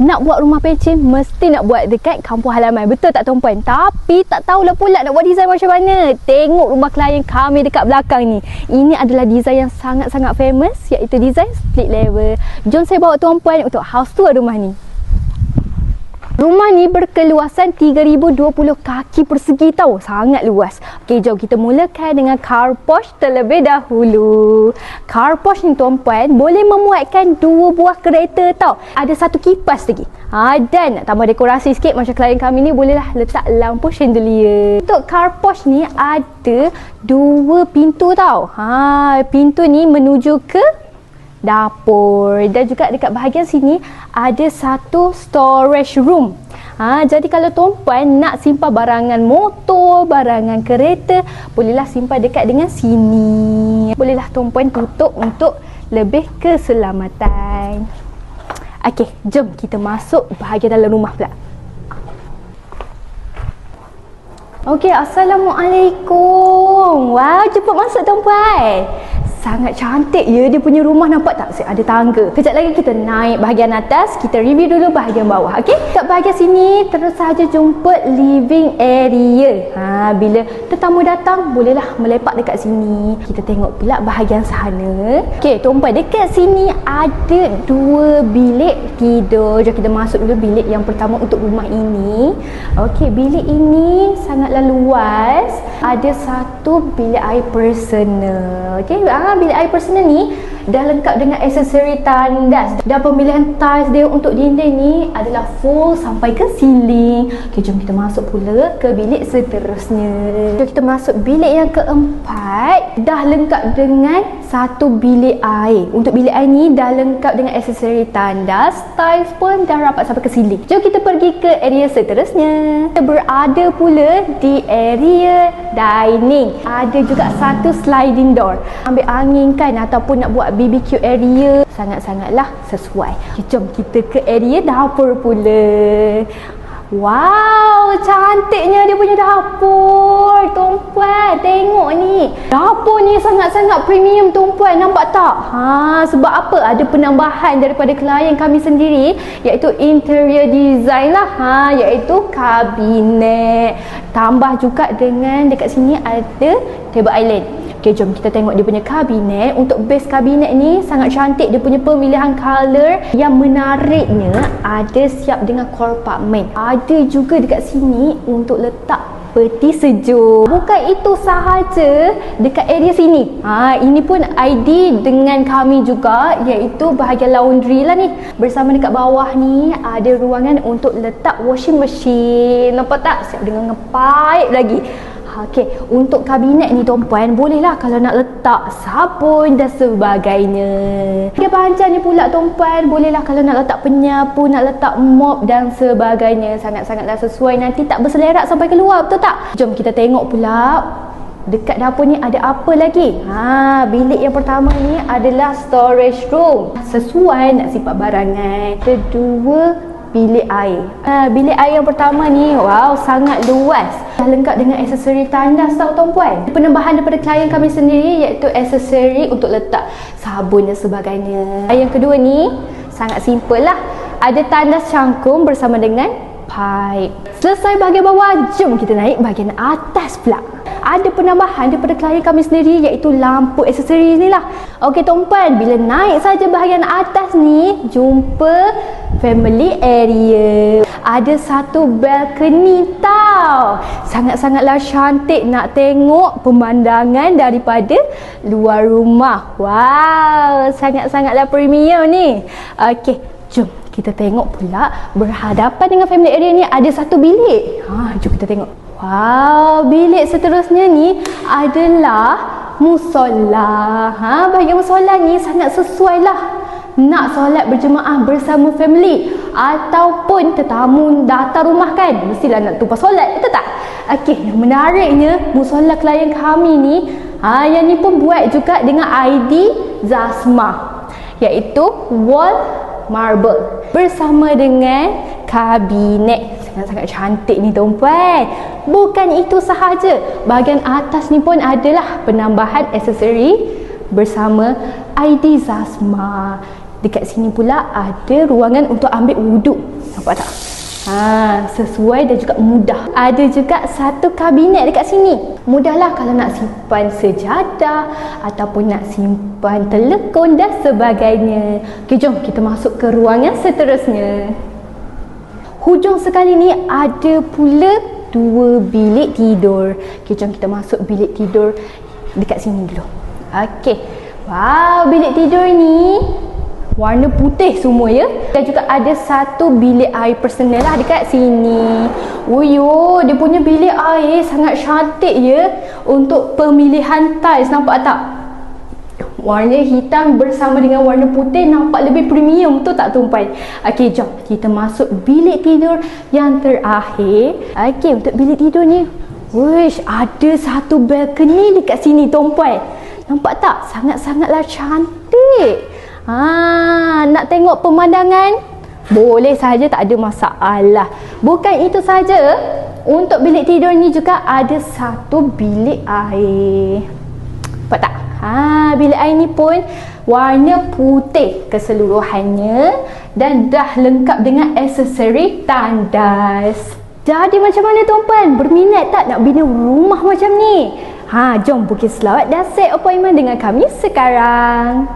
Nak buat rumah pencen mesti nak buat dekat kampung halaman. Betul tak tuan-puan? Tapi tak tahulah pula nak buat design macam mana. Tengok rumah klien kami dekat belakang ni. Ini adalah design yang sangat-sangat famous, iaitu design split level. Jom saya bawa tuan-puan untuk house tour rumah ni. Rumah ni berkeluasan 3020 kaki persegi tau. Sangat luas. Okey, jom kita mulakan dengan carport terlebih dahulu. Carport ni tuan-puan boleh memuatkan 2 buah kereta tau. Ada 1 kipas lagi. Dan nak tambah dekorasi sikit macam klien kami ni, bolehlah letak lampu chandelier. Untuk carport ni ada 2 pintu tau. Pintu ni menuju ke dapur, dan juga dekat bahagian sini ada 1 storage room. Jadi kalau tuan-puan nak simpan barangan motor, barangan kereta, bolehlah simpan dekat dengan sini. Bolehlah tuan-puan tutup untuk lebih keselamatan. Okey, jom kita masuk bahagian dalam rumah pula. Okey, Assalamualaikum. Wow, cepat masuk tuan-puan. Sangat cantik ya dia punya rumah, nampak tak? Ada tangga. Kejap lagi kita naik bahagian atas, kita review dulu bahagian bawah. Okey, kat bahagian sini terus saja jumpa living area. Bila tetamu datang bolehlah melepak dekat sini. Kita tengok pula bahagian sana. Okey, tuan-puan, dekat sini ada 2 bilik tidur. Jom kita masuk dulu bilik yang pertama untuk rumah ini. Okey, bilik ini sangatlah luas. Ada 1 bilik air personal. Okey, bilik air personal ni dah lengkap dengan aksesori tandas, dan pemilihan tiles dia untuk dinding ni adalah full sampai ke ceiling. Okey, jom kita masuk pula ke bilik seterusnya. Jom kita masuk bilik yang keempat. Dah lengkap dengan 1 bilik air. Untuk bilik air ni dah lengkap dengan aksesori tandas, tiles pun dah rapat sampai ke ceiling. Jom kita pergi ke area seterusnya. Kita berada pula di area dining. Ada juga 1 sliding door. Ambil angin kan, ataupun nak buat BBQ area, sangat-sangatlah sesuai. Okay, jom kita ke area dapur pula. Wow, cantiknya dia punya dapur. Tuan-puan, tengok ni. Dapur ni sangat-sangat premium tuan-puan, nampak tak? Sebab apa? Ada penambahan daripada klien kami sendiri, iaitu interior design lah. Iaitu kabinet. Tambah juga dengan dekat sini ada table island. Okay, jom kita tengok dia punya kabinet. Untuk base kabinet ni sangat cantik. Dia punya pemilihan color yang menariknya ada siap dengan kompartmen. Ada juga dekat sini untuk letak peti sejuk. Bukan itu sahaja, dekat area sini. Ini pun ID dengan kami juga, iaitu bahagian laundry lah ni. Bersama dekat bawah ni ada ruangan untuk letak washing machine. Nampak tak? Siap dengan ngepipe lagi. Okey, untuk kabinet ni tuan-puan, bolehlah kalau nak letak sabun dan sebagainya. Dia panjang ni pula tuan-puan, bolehlah kalau nak letak penyapu, nak letak mop dan sebagainya. Sangat-sangatlah sesuai, nanti tak berselerak sampai keluar, betul tak? Jom kita tengok pula dekat dapur ni ada apa lagi. Bilik yang pertama ni adalah storage room. Sesuai nak simpan barangan. Kedua, bilik air. Bilik air yang pertama ni, wow, sangat luas. Dah lengkap dengan aksesori tandas tau tuan-puan. Penambahan daripada klien kami sendiri, iaitu aksesori untuk letak sabun dan sebagainya. Yang kedua ni sangat simple lah. Ada tandas cangkung bersama dengan pipe. Selesai bahagian bawah, jom kita naik bahagian atas pula. Ada penambahan daripada klien kami sendiri, iaitu lampu aksesori ni lah. Okey tuan-puan, bila naik saja bahagian atas ni, jumpa family area. Ada 1 balcony tau. Sangat-sangatlah cantik nak tengok pemandangan daripada luar rumah. Wow, sangat-sangatlah premium ni. Okey, jom kita tengok pula berhadapan dengan family area ni ada 1 bilik. Jom kita tengok. Wow, bilik seterusnya ni adalah musola. Bahagian musola ni sangat sesuai lah nak solat berjemaah bersama family ataupun tetamu datang rumah kan, mestilah nak tumpah solat, betul tak? Okey, yang menariknya musola klien kami ni, yang ni pun buat juga dengan ID Zasma, iaitu wall marble bersama dengan kabinet. Sangat-sangat cantik ni tuan-puan. Bukan itu sahaja, bahagian atas ni pun adalah penambahan aksesori bersama ID Zasma. Dekat sini pula ada ruangan untuk ambil wuduk. Nampak tak? Sesuai dan juga mudah. Ada juga satu kabinet dekat sini. Mudahlah kalau nak simpan sejadah ataupun nak simpan telekon dan sebagainya. Okey, jom kita masuk ke ruangan seterusnya. Hujung sekali ni ada pula 2 bilik tidur. Okey, jom kita masuk bilik tidur dekat sini dulu. Okey. Wow, bilik tidur ni warna putih semua ya. Dan juga ada satu bilik air personal lah dekat sini. Uyo, dia punya bilik air sangat cantik ya. Untuk pemilihan tiles, nampak tak? Warna hitam bersama dengan warna putih nampak lebih premium, betul tak tumpuan? Okey, jom kita masuk bilik tidur yang terakhir. Okey, untuk bilik tidur ni, wish, ada satu balcony dekat sini tumpuan. Nampak tak? Sangat-sangatlah cantik. Nak tengok pemandangan? Boleh saja, tak ada masalah. Bukan itu saja, untuk bilik tidur ni juga ada satu bilik air. Nampak tak? Bilik air ni pun warna putih keseluruhannya dan dah lengkap dengan aksesori tandas. Jadi macam mana tuan-puan? Berminat tak nak bina rumah macam ni? Jom booking slot dan set appointment dengan kami sekarang.